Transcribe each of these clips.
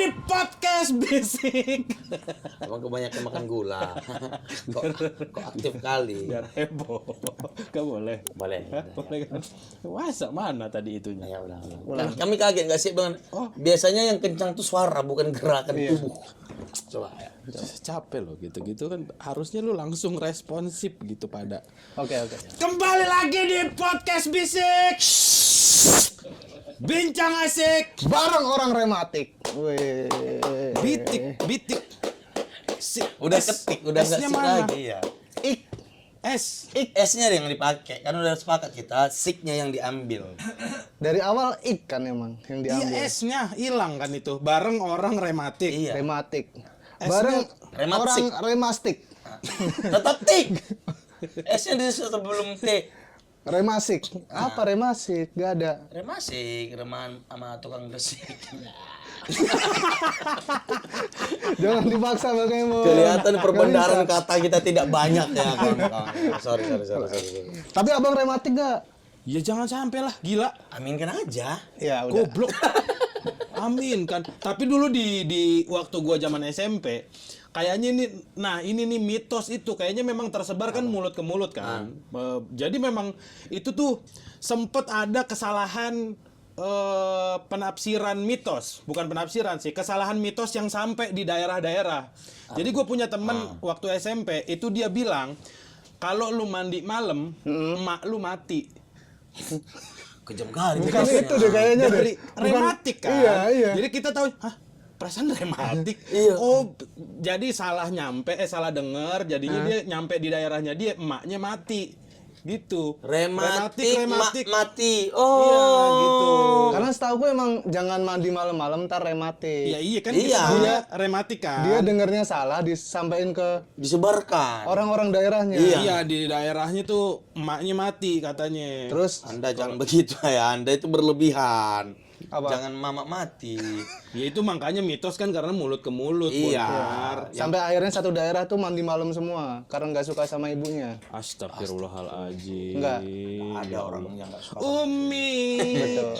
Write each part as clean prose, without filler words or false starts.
di podcast Bisik. Abang kebanyakan makan gula. kok aktif kali. Biar heboh. Gak boleh. Boleh. Hah? Boleh kan? Masa mana tadi itunya? Ya udah. Kami kaget nggak sih bang? Biasanya yang kencang tuh suara bukan gerakan tubuh. Coba ya. Capek loh gitu-gitu kan, harusnya lu langsung responsif gitu pada. Oke. Kembali lagi di podcast Bisik. Bincang asik. Bareng orang rematik. Wih. Bitik. Udah ketik, udah nggak S-nya sik mana? lagi ya. S. S-nya yang dipakai, kan udah sepakat kita, siknya yang diambil. Dari awal ik kan emang yang Iya, diambil. S-nya hilang kan itu. Bareng orang rematik. Iya. Rematik. S-nya Bareng rematsik. orang remastik. Tetap tik. S-nya di sebelum T. Remasik. Apa remasik? Gak ada. Remasik, reman sama tukang gresik. Jangan dipaksa Bang Emo. Kelihatan Nggak perbendaharaan bisa. kata kita tidak banyak ya kawan-kawan. Sorry. Tapi abang rematik gak? Ya jangan sampai lah, gila. Aminkan aja. Ya udah. Goblok. Amin kan. Tapi dulu di waktu gua zaman SMP, kayaknya ini nih mitos itu kayaknya memang tersebar kan mulut ke mulut kan. Jadi memang itu tuh sempet ada kesalahan penafsiran mitos, bukan penafsiran sih, kesalahan mitos yang sampai di daerah-daerah. Jadi gue punya temen waktu SMP itu dia bilang kalau lu mandi malam, emak lu mati. Kejam kali. Bukan itu deh kayaknya deh. Dari rematik kan. Iya. Jadi kita tahu, perasaan rematik. Iya. Oh, jadi salah denger, jadinya dia nyampe di daerahnya dia emaknya mati. Gitu. Rematik. Mati. Oh. Iya, gitu. Karena setahu gue emang jangan mandi malam-malam ntar rematik. Iya kan Iya. dia rematik kan. Dia dengernya salah disampaikan ke Disebarkan. orang-orang daerahnya. Iya, di daerahnya tuh emaknya mati katanya. Terus Anda jangan begitu ya, Anda itu berlebihan. Apa? Jangan mama mati. Ya itu makanya mitos kan karena mulut ke mulut. Iya. Bongkar. sampai akhirnya satu daerah tuh mandi malam semua karena nggak suka sama ibunya. Astagfirullahaladzim. Enggak. Ada orang yang nggak suka. Umi. Betul.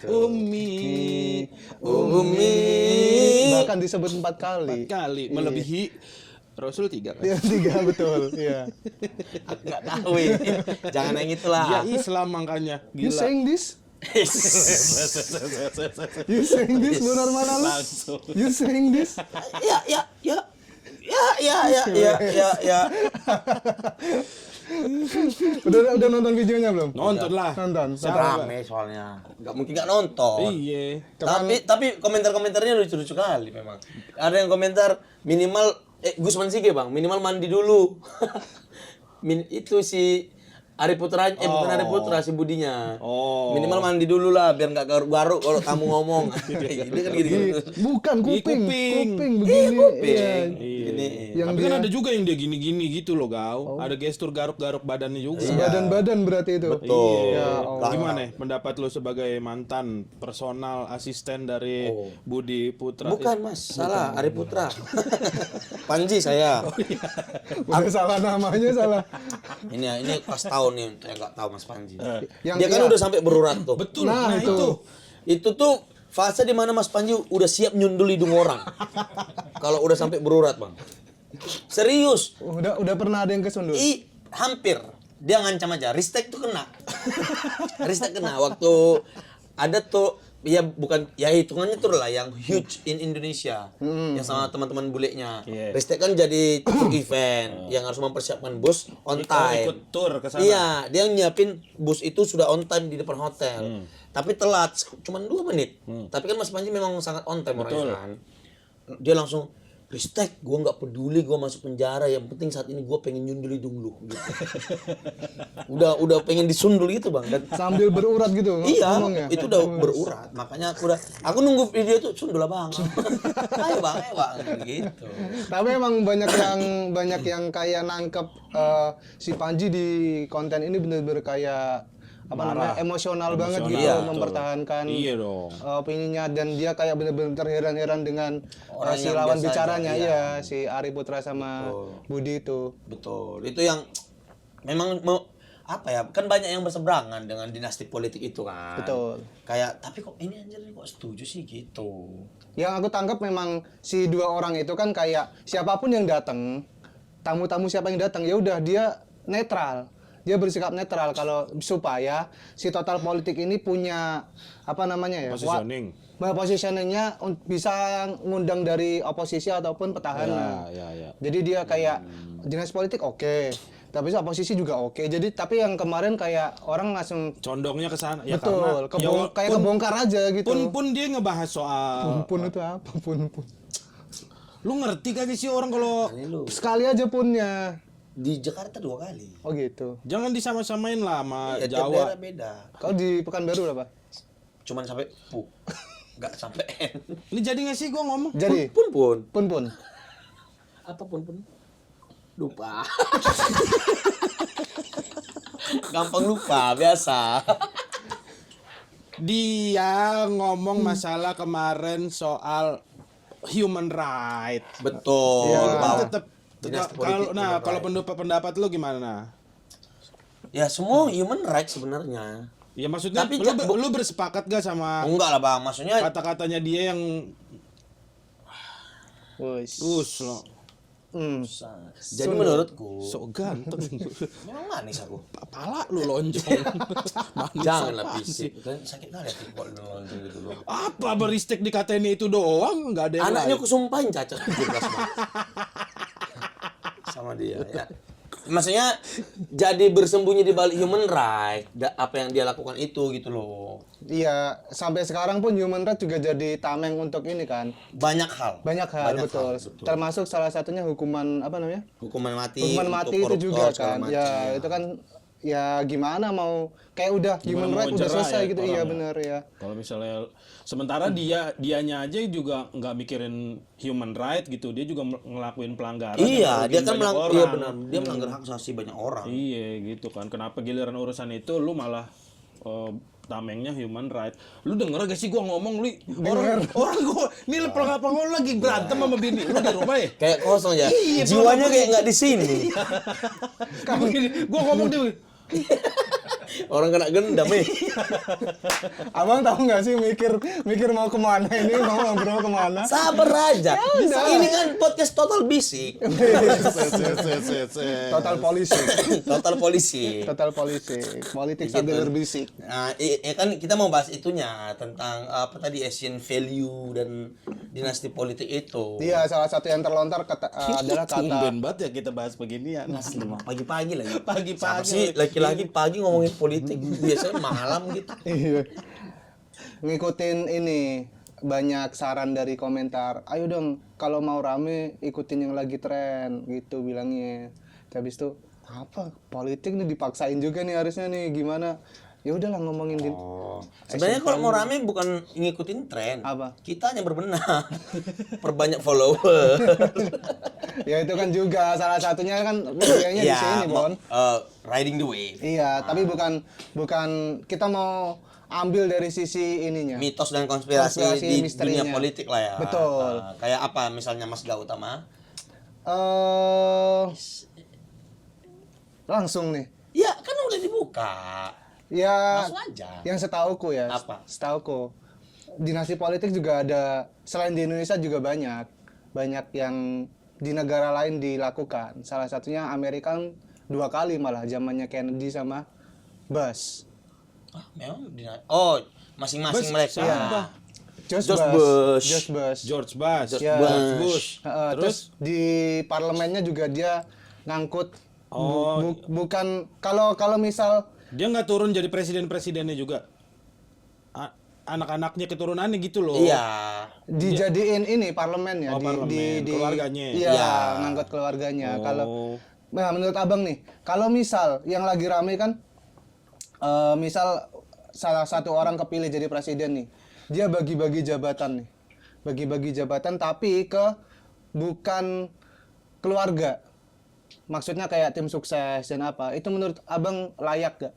Umi. Bahkan disebut 4 kali. 4 kali melebihi Rasul 3 kan. Iya 3 betul. Iya. Aku nggak tahu ini. Jangan yang itulah. Ya Islam makanya. You Gila. saying this? You saying this Bu Normana lu? Langsung. You saying this? Ya. Udah nonton videonya belum? Nonton lah. Nonton. Rame soalnya. Nggak mungkin nggak nonton. Iya. Tapi komentar-komentarnya lucu-lucu kali memang. Ada yang komentar minimal Gusman Sige bang, minimal mandi dulu. Itu si Ari Putra, bukan Ari Putra, si Budinya. Oh. Minimal mandi dulu lah biar nggak garuk-garuk kalau kamu ngomong. Ini kan gini. Bukan kuping. Kuping. Kuping begini. Iya. Ini. Yang Tapi dia kan ada juga yang dia gini-gini gitu loh, Gau. Ada gestur garuk-garuk badannya juga. badan-badan berarti itu. Betul. Iya. Lah. Gimana pendapat lu sebagai mantan personal asisten dari Budi Putra? Bukan mas, salah Ari Putra. Panji saya. Udah salah namanya salah. Ini pas tahun nih, saya nggak tahu mas Panji. Yang Dia kan iya. udah sampai berurat tuh. Betul. Nah, Nah, itu. Itu tuh fase di mana Mas Panji udah siap nyundul hidung orang. Kalau udah sampai berurat, Bang. Serius. Udah pernah ada yang kesundul. Hampir. Dia ngancam aja, Ristek tuh kena. Ristek kena waktu ada tuh ya bukan ya hitungannya tuh lah yang huge in Indonesia. Yang sama teman-teman bulenya. Iya. Ristek kan jadi event yang harus mempersiapkan bus on time. Ikut tour ke sana. Iya, dia nyiapin bus itu sudah on time di depan hotel. Tapi telat cuma 2 menit. Tapi kan Mas Panji memang sangat on time orangnya kan. Dia langsung Ristek, gue nggak peduli gue masuk penjara, yang penting saat ini gue pengen nyundul hidung lu gitu. udah pengen disundul gitu bang. Dan Sambil berurat gitu iya, ngomongnya. itu udah berurat. Makanya aku nunggu video tuh sundul lah bang. ayo bang gitu. Tapi emang banyak yang kayak nangkep si Panji di konten ini bener-bener kayak emosional banget gitu, Iya, mempertahankan Iya dong. opininya, dan dia kayak bener-bener terheran-heran dengan Orang si yang lawan biasa bicaranya aja, iya, si Ari Putra sama Budi itu. Betul. Itu yang memang apa ya? Kan banyak yang berseberangan dengan dinasti politik itu kan. Betul. Kayak tapi kok ini anjir kok setuju sih gitu. Yang aku tangkap memang si dua orang itu kan kayak siapapun yang datang, tamu-tamu siapa yang datang ya udah dia netral. Dia bersikap netral kalau supaya si total politik ini punya apa namanya ya? Positioning. Positioningnya bisa ngundang dari oposisi ataupun petahana. Ya. Jadi dia kayak dinas politik oke. Tapi oposisi juga oke. Jadi tapi yang kemarin kayak orang langsung Condongnya ke sana ya betul, karena kayak kebongkar aja gitu. pun dia ngebahas soal Pun itu apa? Pun. lu ngerti kagak sih orang kalau Ini lu Sekali aja punnya. di Jakarta 2 kali. Oh gitu. jangan disama-samain lah sama Ya, tiap Jawa. daerah beda. Kalau di Pekanbaru berapa? Cuman sampai pu. Enggak sampai N. Ini jadi nggak sih gua ngomong? Jadi Pun. pun. Apa pun? Lupa. Gampang lupa biasa. Dia ngomong masalah kemarin soal human right. Betul. Iya. Tahu. Tetap Dinas kalau politik, nah human kalau right. pendapat lu gimana? Ya semua human right sebenarnya. Ya maksudnya Tapi lu bersepakat gak sama Enggak lah Bang, maksudnya kata-katanya dia yang Wes. lo jadi menurutku sok ganteng. memang manis aku. Pala lu lonjong. Manis Janganlah apaan sih? fisik. Kan sakit kali hati kalau lonjong gitu loh. Apa beristek dikatain itu doang, nggak ada yang Anaknya lain. aku sumpahin cacat 17 Bang. Sama dia ya. Maksudnya jadi bersembunyi di balik human right, apa yang dia lakukan itu gitu loh. Iya, sampai sekarang pun human right juga jadi tameng untuk ini kan. Banyak hal. Banyak hal betul. betul. Termasuk salah satunya hukuman apa namanya? Hukuman mati. Hukuman untuk mati itu koruptor, juga segala kan. macam. Ya, itu kan ya gimana mau kayak udah human mau right udah jerah selesai ya gitu. orang Iya ya. benar ya. Kalau misalnya sementara dianya aja juga nggak mikirin human right gitu, dia juga ngelakuin pelanggaran. Iya, yang dia merugiin kan banyak iya orang. benar. Dia melanggar hak asasi banyak orang. Iya gitu kan. Kenapa giliran urusan itu lu malah tamengnya human right. Lu denger gak sih gua ngomong lu orang gua nih pelanggan lagi berantem sama bini lu di rumah ya. Kayak kosong ya. Iya, Jiwanya kayak nggak di sini. Gua ngomong dia Orang kena gendam Abang tahu nggak sih mikir mau kemana ini, mau ngobrol kemana? Sabar aja. Ini kan podcast total bisik. Total polisi. Total polisi. Total polisi. Politik sambil berbisik. Nah, kan kita mau bahas itunya tentang apa tadi Asian value dan dinasti politik itu. Iya, salah satu yang terlontar adalah kata tumben banget ya kita bahas beginian. Asli Bang, pagi-pagi lagi. Pagi-pagi. Siapa sih laki-laki pagi ngomongin politik, biasanya malam gitu. Iya. Ngikutin ini banyak saran dari komentar. Ayo dong kalau mau rame ikutin yang lagi tren gitu bilangnya. Habis itu apa politik nih dipaksain juga nih harusnya nih gimana? Ya udahlah ngomongin di Sebenarnya kalau mau rame bukan ngikutin tren. Apa? Kita hanya berbenah. Perbanyak follower. Ya itu kan juga salah satunya kan kayaknya di sini, Bon. Riding the wave. Iya, tapi bukan kita mau ambil dari sisi ininya. Mitos dan konspirasi di misterinya. dunia politik lah ya. Betul. Kayak apa misalnya Mas Gautama? Langsung nih. Ya kan udah dibuka. Ya, Langsung aja. yang setauku ya. Apa? Setauku. Dinasti politik juga ada, selain di Indonesia juga banyak yang di negara lain dilakukan. Salah satunya Amerika 2 kali malah, zamannya Kennedy sama Bush. Memang masing-masing mereka. siapa? George Bush. George Bush. Ya. George Bush. Terus di parlemennya juga dia ngangkut bukan kalau misal Dia nggak turun jadi presidennya juga. Anak-anaknya keturunannya gitu loh. Iya. dijadiin ini parlemennya parlemen, keluarganya. Iya, Iya. ngangkut keluarganya. Kalau nah menurut Abang nih, kalau misal yang lagi rame kan misal salah satu orang kepilih jadi presiden nih. Dia bagi-bagi jabatan nih. Bagi-bagi jabatan tapi ke bukan keluarga. Maksudnya kayak tim sukses dan apa. Itu menurut Abang layak gak?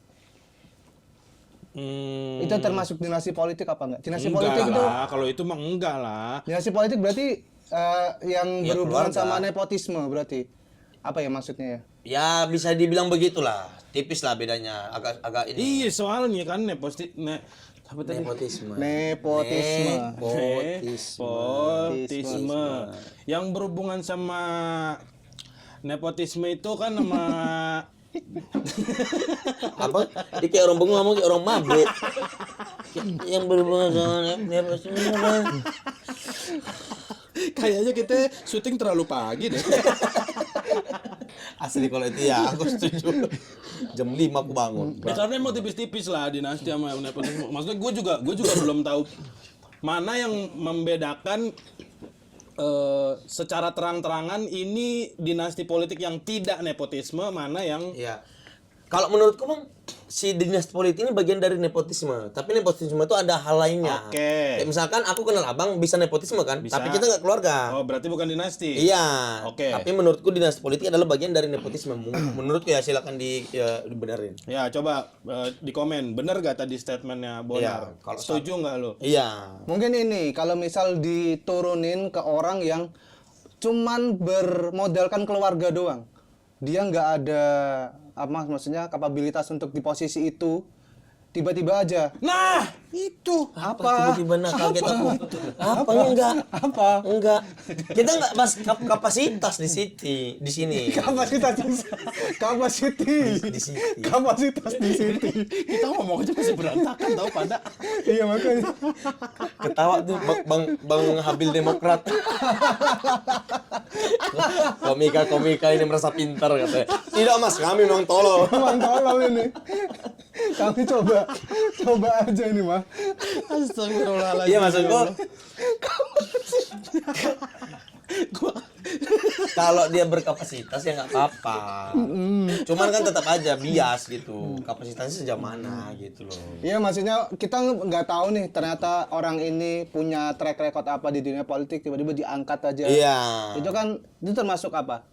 Itu termasuk dinasti politik apa enggak? Dinasti Enggak politik itu lah, kalau itu mah enggak lah. dinasti politik berarti yang Ya, berhubungan keluarga. sama nepotisme berarti. Apa ya maksudnya ya? Ya bisa dibilang begitulah. Tipis lah bedanya. Agak ini. Iya, soalnya kan apa tadi? Nepotisme. Nepotisme. Nepotisme. Yang berhubungan sama nepotisme itu kan sama Apa? Dia kayak orang bengong ngomong kayak orang mabuk. Yang berhubungan sama nepotisme. kayaknya kita syuting terlalu pagi deh. Asli kalau itu ya aku setuju. Jam 5 aku bangun. Ya, karena emang tipis-tipis lah dinasti sama nepotisme. Maksudnya gue juga belum tahu mana yang membedakan secara terang-terangan ini dinasti politik yang tidak nepotisme, mana yang Iya. Kalau menurutku Bang, si dinasti politik ini bagian dari nepotisme. Tapi nepotisme itu ada hal lainnya. Oke. Kayak misalkan aku kenal abang bisa nepotisme kan, Bisa. tapi kita nggak keluarga. oh berarti bukan dinasti. Iya. Oke. Tapi menurutku dinasti politik adalah bagian dari nepotisme. Menurutku ya silakan dibenerin. Ya coba di komen, bener gak tadi statementnya Bonar? Iya, kalau Setuju nggak lo? Iya. Mungkin ini kalau misal diturunin ke orang yang cuman bermodalkan keluarga doang. Dia nggak ada maksudnya kapabilitas untuk di posisi itu. Tiba-tiba aja. Nah, itu. Apa? Tiba-tiba nah kaget aku. Apa enggak? Apa? Enggak. Kita enggak bahas kapasitas di sini. Kapasitas Di sini. Kapasitas di sini. Kita ngomong aja masih berantakan tau pada. Iya makanya. Ketawa tuh bang Habil Demokrat. Komika ini merasa pintar katanya. Tidak Mas, kami memang tolol. Emang tolong ini. Kami coba aja ini mah. Astagfirullahaladzim. Iya maksudku. Kalau dia berkapasitas ya nggak apa-apa. Cuman kan tetap aja bias gitu. Kapasitasnya sejauh mana gitu loh. Iya maksudnya kita nggak tahu nih ternyata orang ini punya track record apa di dunia politik tiba-tiba diangkat aja. Iya. Itu termasuk apa?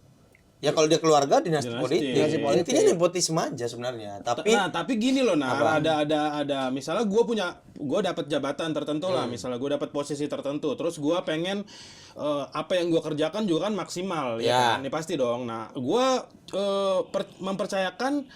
Ya kalau dia keluarga dinasti politik. Dinasti politik. Intinya nepotisme aja sebenarnya. Tapi gini loh, ada misalnya gue dapat jabatan tertentu lah, misalnya gue dapat posisi tertentu, terus gue pengen apa yang gue kerjakan juga kan maksimal, ya kan? Ini pasti dong. Nah, gue mempercayakan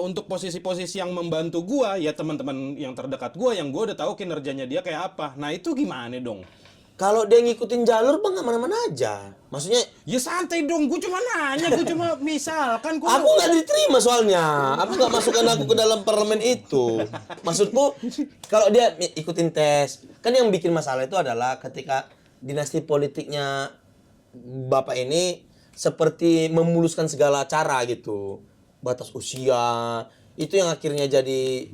untuk posisi-posisi yang membantu gue, ya teman-teman yang terdekat gue, yang gue udah tahu kinerjanya dia kayak apa. Nah itu gimana dong? kalau dia ngikutin jalur bang nggak mana-mana aja. Maksudnya Ya santai dong, gue cuma nanya, gue cuma misalkan gue aku nggak diterima soalnya. Aku nggak masukkan aku ke dalam parlemen itu. Maksudku kalau dia ikutin tes, kan yang bikin masalah itu adalah ketika dinasti politiknya bapak ini seperti memuluskan segala cara gitu. Batas usia itu yang akhirnya jadi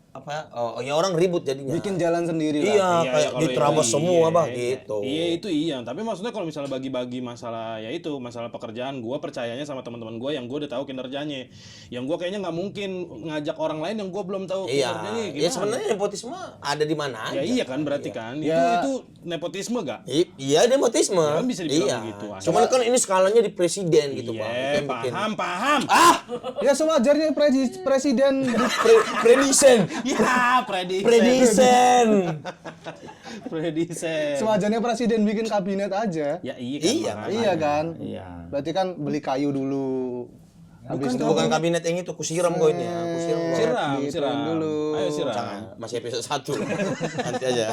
apa? Ya orang ribut jadinya. Bikin jalan sendiri lah. Iya, kayak kalau diterabas ini, semua iya, bang iya. gitu. Iya itu iya, tapi maksudnya kalau misalnya bagi-bagi masalah ya itu masalah pekerjaan, gue percayanya sama teman-teman gue yang gue udah tahu kinerjanya, yang gue kayaknya nggak mungkin ngajak orang lain yang gue belum tahu Iya, kinerjanya ya gimana. sebenarnya nepotisme ada di mana aja. Ya iya kan berarti kan Ya. itu nepotisme gak? Iya nepotisme. Ya, bisa dibilang iya. begitu, aja. Cuman kan ini skalanya di presiden gitu bang. Itu Iya, yang bikin. paham. Ya sewajarnya presiden Predisen. Ya, Predisen. sewajarnya presiden bikin kabinet aja. Ya iya kan. Iya, makanya. Iya kan? Iya. Berarti kan beli kayu dulu. Habis itu Bukan kabinet yang itu, kusiram kau ini ya. Kusiram kau. Siram Dituang dulu. Ayo siram. Jangan, masih episode 1. Nanti aja.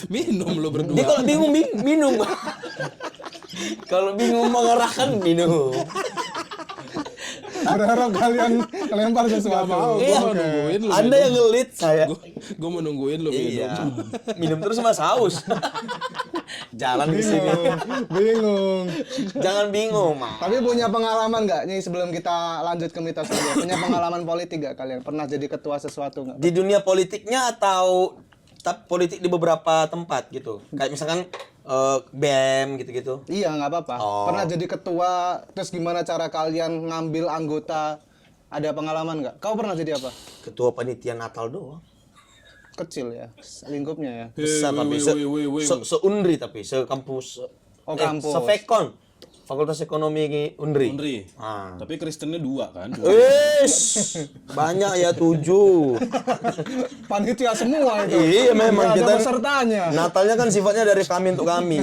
Minum lu berdua. Dia kalau bingung minum. Kalau bingung mengarahkan minum. Harap kalian lempar sesuatu. mau. Iya. mau nungguin lu Anda yang ngelit saya. Gue mau nungguin lu Iya. minum. Minum terus mas haus. Jalan ke sini. Bingung. Jangan bingung, Mas. Tapi punya pengalaman nggak nih sebelum kita lanjut ke mitos aja? Punya pengalaman politik nggak kalian? Pernah jadi ketua sesuatu nggak? Di dunia politiknya atau politik di beberapa tempat gitu. Kayak misalkan BEM gitu-gitu. Iya nggak apa-apa. Oh. Pernah jadi ketua, terus gimana cara kalian ngambil anggota? Ada pengalaman nggak? Kau pernah jadi apa? Ketua panitia Natal doang. Kecil ya, lingkupnya ya. Besar tapi se-Unri tapi sekampus. Oh, kampus. Sefekon. Fakultas Ekonomi Unri. Undri. Ah. Tapi Kristennya 2 kan. Banyak ya 7. Panitia semua itu. Iya memang Nggak ada kita pesertanya. Natalnya kan sifatnya dari kami untuk kami.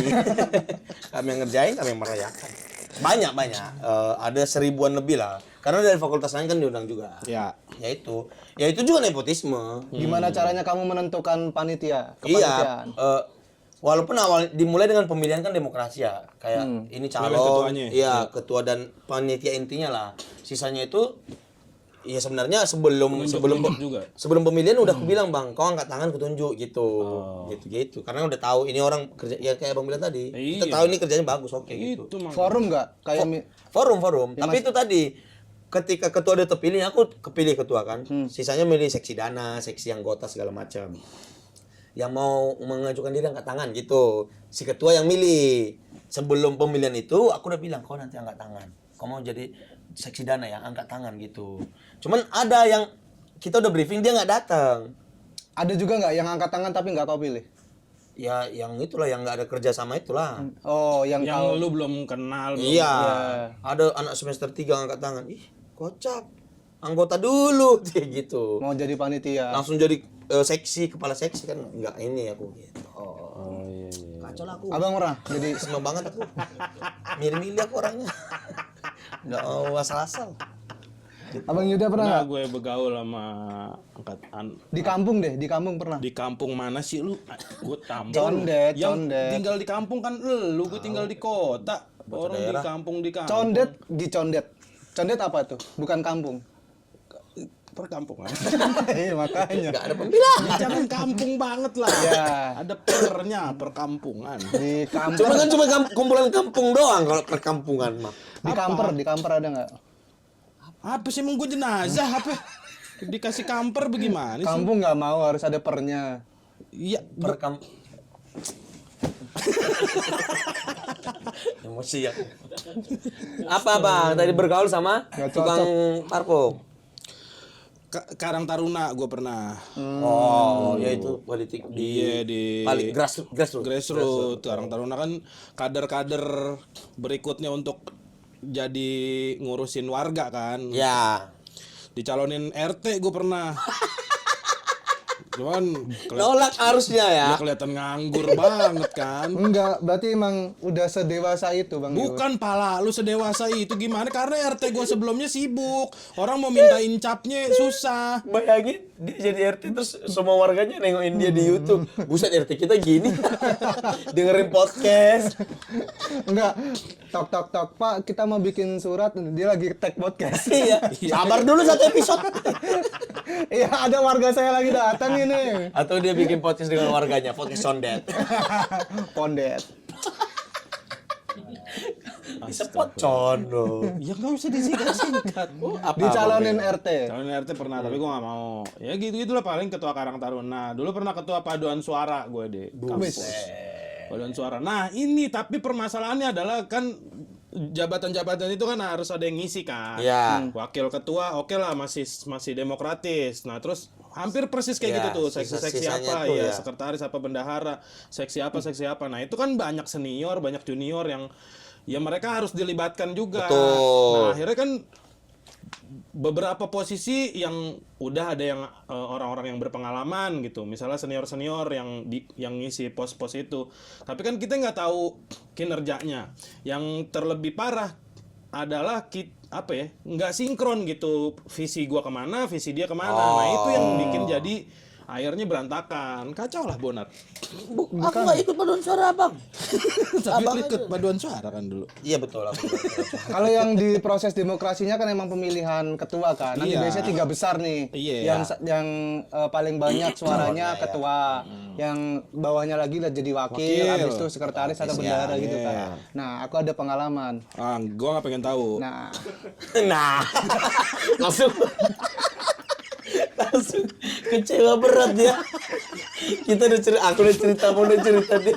Kami yang ngerjain, kami yang merayakan. Banyak. Ada 1000-an lebih lah. Karena dari fakultas lain kan diundang juga. Ya. Ya itu juga nepotisme. Gimana caranya kamu menentukan panitia? Iya. Kepanitiaan? Walaupun awal dimulai dengan pemilihan kan demokrasi ya. Kayak ini Pemilihan calon, ketuanya. iya ketua dan panitia intinya lah. Sisanya itu ya sebenarnya sebelum juga. sebelum pemilihan udah aku bilang bang, kau angkat tangan kutunjuk gitu, gitu. Karena udah tahu ini orang kerja ya kayak bang bilang tadi. Kita Iya. tahu ini kerjanya bagus, oke gitu. Itu mah. Forum nggak? Kayak Forum. Tapi itu tadi ketika ketua udah terpilih, aku kepilih ketua kan. Sisanya milih seksi dana, seksi anggota segala macam. Yang mau mengajukan diri angkat tangan gitu. Si ketua yang milih. Sebelum pemilihan itu aku udah bilang kau nanti angkat tangan. Kau mau jadi seksi dana ya, angkat tangan gitu. Cuman ada yang kita udah briefing dia nggak datang. ada juga nggak yang angkat tangan tapi nggak kau pilih? Ya yang itulah yang nggak ada kerja sama itulah. Oh, yang Yang lu belum kenal. belum- Iya. Ada anak semester 3 angkat tangan. Ih, kocak. Anggota dulu kayak gitu. mau jadi panitia. Langsung jadi seksi, kepala seksi kan enggak ini aku gitu. Oh iya. Kacau lah aku. Abang pernah jadi Seneng banget aku. Milih-milih aku orangnya. Enggak mau asal-asal. Abang Yuda pernah Nah, nggak? gue bergaul sama angkatan Di kampung deh, di kampung pernah. di kampung mana sih lu? Gue tampol. Condet, Yang condet. tinggal di kampung kan lu, gue tinggal di kota. Orang di kampung Condet di condet. Condet apa tuh? Bukan kampung. perkampungan. Iya, makanya. Enggak ada pembelaan. Jangan kampung banget lah. Ya. Ada pernya perkampungan. Di kamper, Cuma kan kumpulan kampung doang kalau perkampungan mah. di kamper ada nggak? Apa sih emang gue jenazah apa? Dikasih kamper bagaimana sih? Kampung nggak mau, harus ada pernya. Iya, Emosi ya. Apa bang? Tadi bergaul sama Nggak tukang parfum. Karang Taruna gue pernah. Oh, ya itu politik Iya di paling grassroots. grassroots. Karang Taruna kan kader-kader berikutnya untuk jadi ngurusin warga kan. Ya. Dicalonin RT gue pernah. Cuman Nolak harusnya ya. dia kelihatan nganggur banget kan. Enggak, berarti emang udah sedewasa itu, Bang Yus. Bukan pala, lu sedewasa itu gimana? Karena RT gue sebelumnya sibuk. Orang mau mintain capnya susah. Bayangin dia jadi RT terus semua warganya nengokin dia di YouTube. Buset RT kita gini. Dengerin podcast. Enggak. Tok, Pak, kita mau bikin surat, dia lagi tag podcast. Iya. Sabar dulu satu episode. Iya, ada warga saya lagi datang ini. Atau dia bikin podcast dengan warganya, podcast Sondet. Pondet. Bisa pocon loh. Ya nggak usah disingkat-singkat. Dicalonin RT. Calon RT pernah, tapi gue nggak mau. Ya gitu-gitulah paling ketua Karang Taruna. Dulu pernah ketua paduan suara gue di kampus. Paduan suara. Nah ini tapi permasalahannya adalah kan jabatan-jabatan itu kan harus ada yang ngisi kan. Iya. Wakil ketua oke lah masih demokratis. Nah terus hampir persis kayak Iya, gitu tuh seksi-seksi sisa-sisanya apa tuh ya, ya. sekretaris apa bendahara, seksi apa. Nah itu kan banyak senior, banyak junior yang ya mereka harus dilibatkan juga. Betul. Nah akhirnya kan beberapa posisi yang udah ada yang orang-orang yang berpengalaman gitu, misalnya senior-senior yang ngisi pos-pos itu, tapi kan kita nggak tahu kinerjanya. Yang terlebih parah adalah nggak sinkron gitu, visi gua kemana, visi dia kemana. Nah itu yang bikin jadi akhirnya berantakan, kacau lah Bonar. Aku nggak ikut paduan suara abang. Tapi lu ikut paduan suara kan dulu. Iya betul aku. Kalau yang di proses demokrasinya kan emang pemilihan ketua kan. Nanti Iya. biasanya 3 besar nih. Iya. Yang paling banyak suaranya ketua, yang bawahnya lagi lah jadi wakil, habis itu sekretaris atau bendahara gitu kan. Nah, aku ada pengalaman. Gua nggak pengen tahu. Nah, Nah, langsung kecewa berat ya. Kita udah cerita, aku udah cerita, mau udah cerita dia.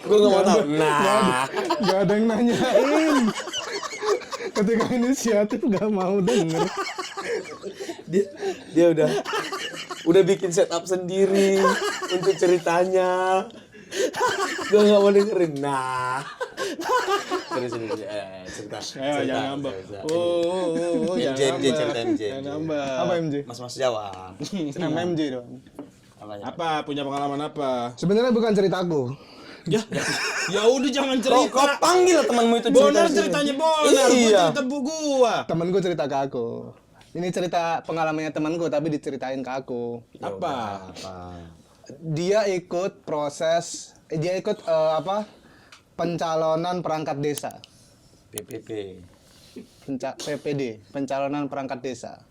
Gue nggak mau tahu. Nah, gak ada yang nanyain. Ketika inisiatif gak mau denger. dia udah bikin setup sendiri untuk ceritanya. Gue nggak mau dengerin. Nah, cerita. Jangan ngambek. MJ, cerita MJ. Jangan ngambek. Apa MJ? Mas Jawa. MMJ dong. Apanya? Apa? Punya pengalaman apa? Sebenarnya bukan ceritaku. Ya udah jangan Kau cerita. panggil lah temanmu itu cerita Bonar di sini. ceritanya Bonar, gua Iya. cerita bu gua. Temenku cerita ke aku. Ini cerita pengalamannya temanku tapi diceritain ke aku. Apa? Dia ikut proses, dia ikut pencalonan perangkat desa. PPP. PPD, pencalonan perangkat desa.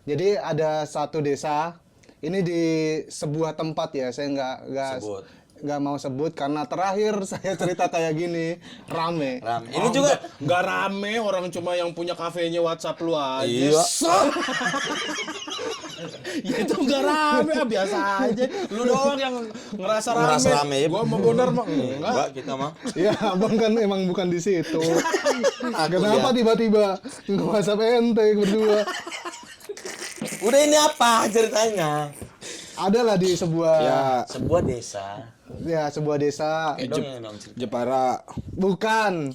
Jadi ada satu desa, ini di sebuah tempat ya, saya Sebut. nggak mau sebut karena terakhir saya cerita kayak gini rame. Ini juga nggak rame, orang cuma yang punya kafenya WhatsApp lu aja. Iya. Ya itu nggak rame, biasa aja. Lu doang yang ngerasa rame. Ngerasa rame, ya. Gua mau Bonar mah enggak. enggak kita mah. Ya abang kan emang bukan di situ. Kenapa ya. tiba-tiba nge-WhatsApp ente berdua? Udah ini apa ceritanya? Adalah di sebuah Sebuah desa. sebuah desa. Dong cerita. Jepara. Bukan.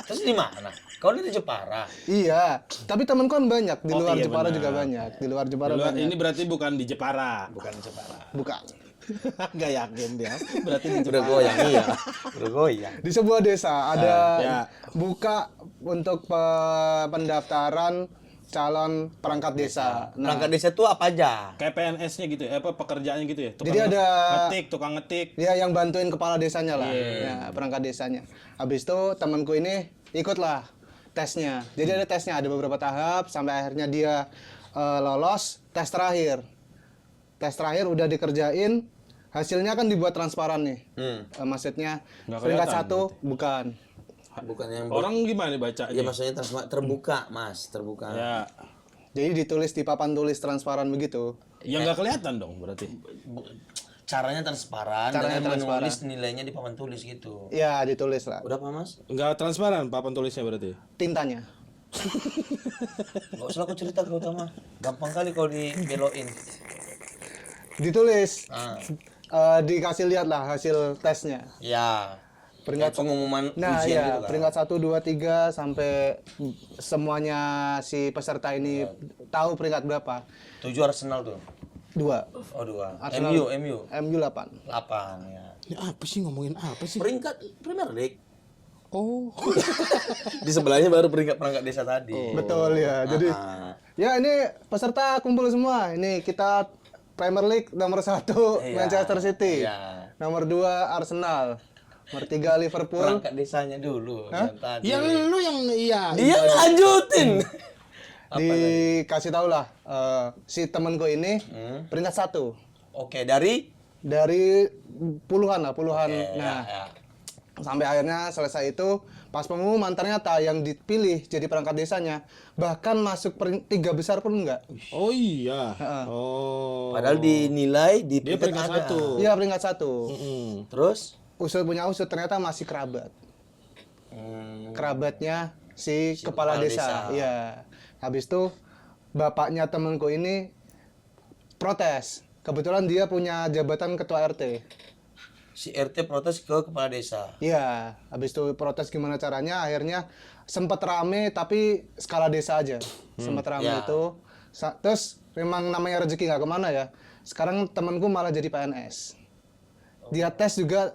Terus di mana? Kau di Jepara. Iya, tapi temanku kan banyak di Oh, luar iya, Jepara benar. juga banyak. Di luar Jepara banyak. Ini berarti bukan di Jepara. Bukan Jepara. Bukan. Nggak yakin dia. Berarti di Udah Jepara. goyang iya. Udah goyang. Di sebuah desa ada ya. buka untuk pendaftaran calon perangkat desa. Nah, Perangkat desa itu apa aja? Kayak PNS-nya gitu ya, apa pekerjaannya gitu ya? Jadi ada- tukang ngetik. dia yang bantuin kepala desanya lah, ya, perangkat desanya. Habis itu temanku ini ikutlah tesnya. Jadi ada tesnya, ada beberapa tahap sampai akhirnya dia lolos tes terakhir. Tes terakhir udah dikerjain, hasilnya kan dibuat transparan nih. Maksudnya Nggak peringkat kelihatan 1 bukan. Bukan yang Orang gimana baca? ya maksudnya terbuka, Mas, terbuka. Ya. Jadi ditulis di papan tulis transparan begitu. Ya nggak kelihatan dong berarti. Caranya transparan Caranya dengan transparan. menulis nilainya di papan tulis gitu. Ya ditulis lah. Udah apa, Mas? Nggak transparan papan tulisnya berarti. Tintanya. Enggak usah aku cerita ke utama. Gampang kali kalau dibeloin. Ditulis. Ah. Dikasih lihat lah hasil tesnya. Ya. Peringkat Kayak pengumuman Nah ujian ya, gitu kan. peringkat 1, 2, 3 sampai semuanya si peserta ini tahu peringkat berapa. 7 Arsenal tuh. 2. Oh, 2. Arsenal. MU. MU 8. 8 ya. Ini apa sih ngomongin apa sih? Peringkat Premier League. Oh. Di sebelahnya baru peringkat perangkat desa tadi. Betul ya. Jadi Ah. ya ini peserta kumpul semua. Ini kita Premier League nomor 1 Iya. Manchester City. Iya. Nomor 2 Arsenal. Nomor 3 Liverpool. Perangkat desanya dulu yang tadi. Ya lu yang iya. Dia lanjutin. Dikasih tahu lah si temanku ini peringkat 1 Oke, dari dari puluhan lah, puluhan. Oke, Nah, ya. sampai akhirnya selesai itu pas pengumuman ternyata yang dipilih jadi perangkat desanya bahkan masuk 3 besar pun enggak. Oh iya. Oh. Padahal dinilai di Dia peringkat ada. 1. Iya peringkat 1. Terus Usut punya usut ternyata masih kerabat. Kerabatnya si kepala kepala desa. Iya. Habis itu bapaknya temanku ini protes. Kebetulan dia punya jabatan ketua RT. si RT protes ke kepala desa. Iya, habis itu protes gimana caranya, akhirnya sempat rame tapi skala desa aja. Sempat rame ya. itu. Terus memang namanya rezeki nggak kemana ya. Sekarang temanku malah jadi PNS. Dia tes juga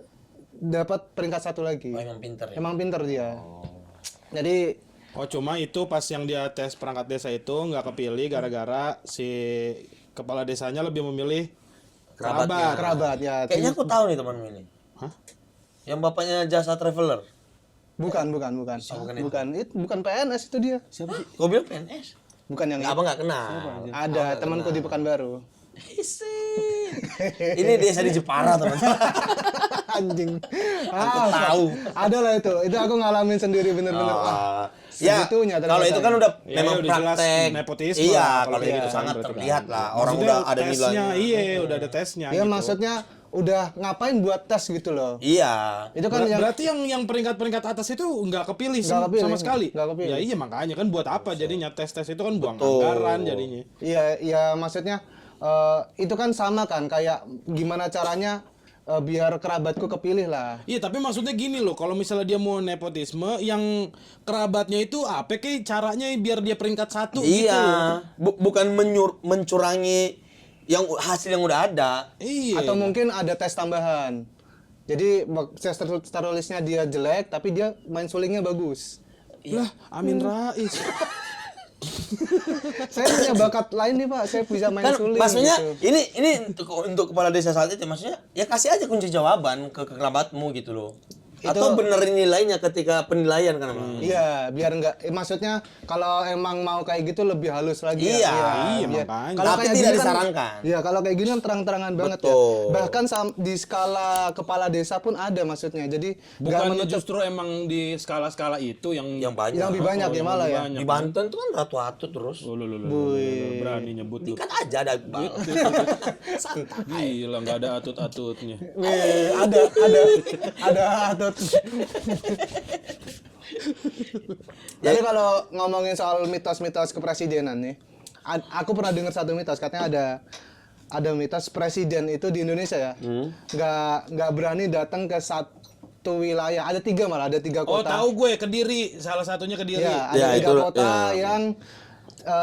dapat peringkat 1 lagi. Oh, emang pinter ya. Emang pinter dia. Jadi Oh cuma itu pas yang dia tes perangkat desa itu nggak kepilih gara-gara si kepala desanya lebih memilih Kerabatnya. kerabat ya. Kayaknya aku tahu nih temanmu ini. Hah? Yang bapaknya jasa traveler. Bukan. bukan itu. Bukan PNS itu dia. Siapa sih? Kau bilang PNS? Bukan yang Abang nggak kenal. ada temanku di Pekanbaru. Ini desa di Jepara teman-teman. Anjing. Aku tahu. Ada lah itu. Itu aku ngalamin sendiri bener-bener. Wah, Ya, segitunya kalau ternyata. itu kan udah Ya, memang udah jelas praktek nepotisme Iya, lah, kalau kalau gitu iya, sangat berarti terlihat kan. lah. Orang Maksudnya udah ada tesnya, nilainya. iya udah ada tesnya. Ya gitu. maksudnya udah ngapain buat tes gitu loh. Iya. Itu kan yang Berarti yang peringkat-peringkat atas itu nggak kepilih, Nggak kepilih, sama sekali. nggak kepilih. Ya iya makanya kan buat apa jadinya tes itu kan buang Betul. anggaran jadinya. iya ya maksudnya itu kan sama kan kayak gimana caranya biar kerabatku kepilih lah. Iya tapi maksudnya gini loh, kalau misalnya dia mau nepotisme, yang kerabatnya itu apa kayak caranya biar dia peringkat 1 gitu. Iya. Bukan mencurangi yang hasil yang udah ada. Iya. Atau mungkin ada tes tambahan. Jadi star listnya dia jelek, tapi dia main sulingnya bagus. Lah, Amin Rais. Saya punya bakat lain nih Pak, saya bisa main Kan suling. maksudnya gitu. ini untuk kepala desa saat itu maksudnya ya kasih aja kunci jawaban ke kerabatmu gitu loh. Atau benerin nilainya ketika penilaian kan Bang? Iya, biar enggak maksudnya kalau emang mau kayak gitu lebih halus lagi Iya, iya, biar- makanya. Kalau Tapi kayak tidak gini kan- disarankan. Iya, kalau kayak gini kan terang-terangan banget ya. Betul. Bahkan di skala kepala desa pun ada maksudnya. Jadi nggak Bukannya menutup justru emang di skala-skala itu yang Yang banyak. yang lebih banyak ya malah ya. Di Banten tuh kan Ratu Atut terus. Oh, berani nyebut lu. Ini kan aja ada Iqbal. Santai. Gila, nggak ada atut-atutnya. Wih, ada atut. Jadi kalau ngomongin soal mitos-mitos kepresidenan nih, aku pernah dengar satu mitos katanya ada mitos presiden itu di Indonesia ya, nggak berani datang ke satu wilayah, ada tiga Oh, kota. tahu gue, Kediri, salah satunya Kediri. Ya, ada Ya, tiga itu, kota ya. yang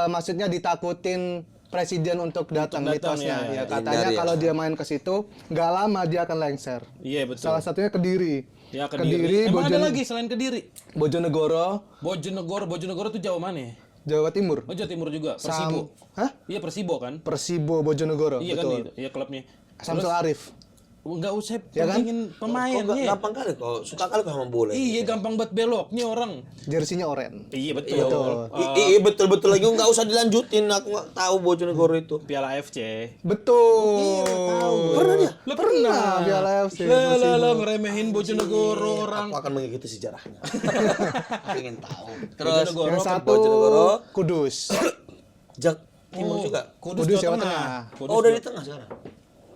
maksudnya ditakutin presiden untuk datang datang, mitosnya. ya. Ya, katanya Hindari, ya. kalau dia main ke situ, nggak lama dia akan lengser. Iya, betul. Salah satunya Kediri. Ya, Kediri. Emang ada lagi selain Kediri? Bojonegoro, Bojonegoro tuh jauh mana ya? Jawa Timur. Oh, Jawa Timur juga. Persibo. Hah? Iya, Persibo kan? Persibo Bojonegoro. Iya kan betul. itu. Iya, klubnya. Samsul Arif. Enggak usah Ya kan? pentingin Kok pemainnya. gampang kali kok, suka kali kok sama bola. Iya, gampang banget beloknya orang. Jersinya oren. Iya, betul. Iya, iya betul-betul lagi nggak usah dilanjutin, aku nggak tahu Bojonegoro itu. Piala FC. Betul. Pernah dia? Lo pernah? Piala FC. Lah, ngeremehin Bojonegoro orang. Aku akan mengikuti sejarahnya. Aku ingin tahu. Terus Bojonegoro Yang ke satu Bojonegoro. Kudus. Jak Timur juga. Kudus, Kudus, Jawa Jawa Tengah. Tengah. Kudus, Oh, udah di tengah sekarang.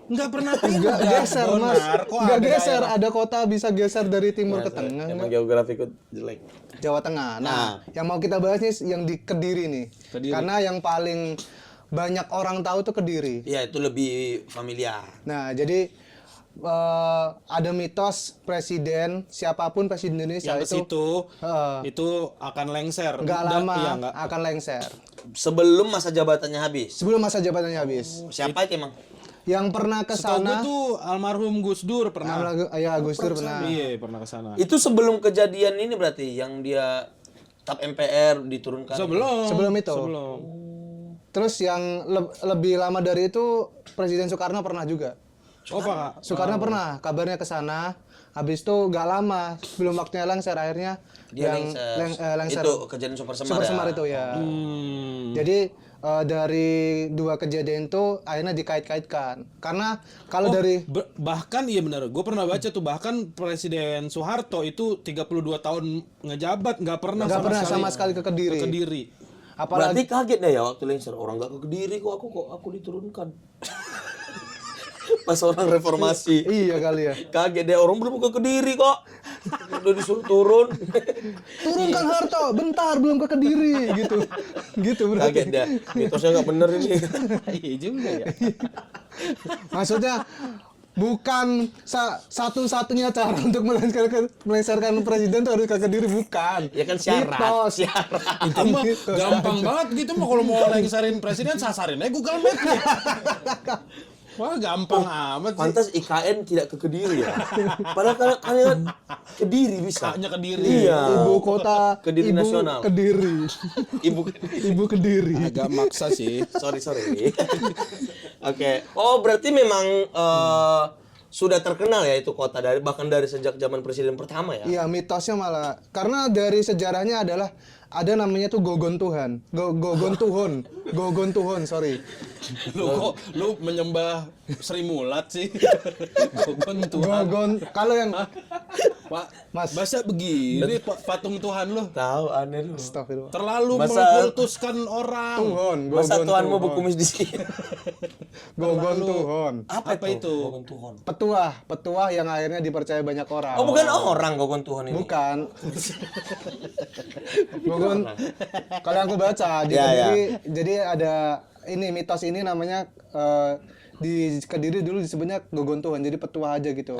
Enggak pernah Enggak geser mas. Kok Enggak ada geser. daerah? Ada kota bisa geser dari timur ke tengah. Emang enggak. geografiku jelek. Jawa Tengah. Nah, yang mau kita bahas nih yang di Kediri nih. Kediri. Karena yang paling banyak orang tahu tuh Kediri. Iya, itu lebih familiar. Nah, jadi ada mitos presiden siapapun presiden Indonesia Yang ke situ itu akan lengser. nggak Udah, lama iya, nggak. akan lengser Sebelum masa jabatannya habis. sebelum masa jabatannya habis. Siapa itu emang? Yang pernah ke Setahu gue sana, tuh almarhum Gus Dur pernah. ya Gus Dur pernah. Iya, pernah ke sana. Itu sebelum kejadian ini berarti yang dia tap MPR diturunkan. Sebelum itu. Sebelum. Terus yang lebih lama dari itu Presiden Soekarno pernah juga. Oh, Pak. Soekarno pernah kabarnya ke sana. Habis itu nggak lama sebelum waktunya lengser akhirnya Dia yang lengser. Itu kejadian Super Semar. Super ya? Semar itu ya. Hmm. Jadi dari dua kejadian itu akhirnya dikait-kaitkan. Karena kalau dari Bahkan iya benar, gue pernah baca tuh bahkan Presiden Soeharto itu 32 tahun ngejabat nggak pernah sama sekali ke Kediri. ke Kediri. Berarti kaget deh ya waktu lengser. Orang nggak ke Kediri kok aku diturunkan. Pas orang reformasi. Iya kali ya. Kaget deh orang belum ke Kediri kok. Udah disuruh turun. Turunkan Harto, bentar belum ke Kediri gitu. Gitu berarti. Kaget deh. Mitosnya nggak bener ini. Iya juga ya. Maksudnya bukan satu-satunya cara untuk melengsarkan presiden tuh harus ke Kediri, bukan. Ya kan syarat. Mitos. Itu mah gampang banget gitu mah kalau mau lengsarin presiden sasarin aja Google Maps-nya. Wah, gampang amat sih. Pantas IKN tidak ke Kediri ya. Padahal kalau kalian Kediri bisa. Hanya Kediri. Iya. Ibu kota Kediri ibu nasional. Kediri. Ibu Kediri. Agak maksa sih. Sorry. Oke. Oh, berarti memang sudah terkenal ya itu kota bahkan dari sejak zaman presiden pertama ya. Iya, mitosnya malah karena dari sejarahnya adalah ada namanya tuh Gogon Tuhan. Gogon Tuhon, sorry. Lu menyembah Sri Mulat sih. Gogon Tuhan. Gogon kalau yang Pak, Mas. masa begini patung Tuhan lu? Tahu aneh lu. Astagfirullah. Terlalu Masa- mengkultuskan orang. Tuhon, Masa Gogon Tuhanmu Tuhon. berkumis di sini? Gogon Tuhon. Apa itu? Gogon Tuhon. Petuah yang akhirnya dipercaya banyak orang. Oh, bukan orang Gogon Tuhon ini. Bukan. Gogon. Kalau yang aku baca di Ya, Kediri, jadi ada ini mitos ini namanya di Kediri dulu disebutnya Gogon Tuhan, jadi petuah aja gitu.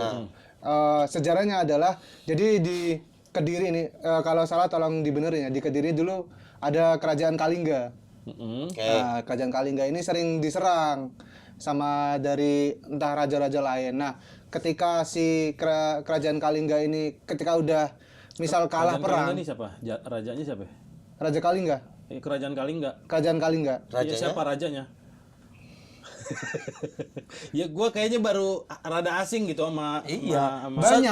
Sejarahnya adalah jadi di Kediri ini kalau salah tolong dibenerin ya, di Kediri dulu ada kerajaan Kalingga. Oke. Nah, kerajaan Kalingga ini sering diserang sama dari entah raja-raja lain. Nah, ketika si kerajaan Kalingga ini ketika udah misal kalah Kerajaan perang, Kalingga ini siapa? Rajanya siapa? Raja Kalingga, Kerajaan Kalingga. kerajaan Kalingga. Iya, Rajanya? siapa rajanya? Ya gue kayaknya baru rada asing gitu sama Iya.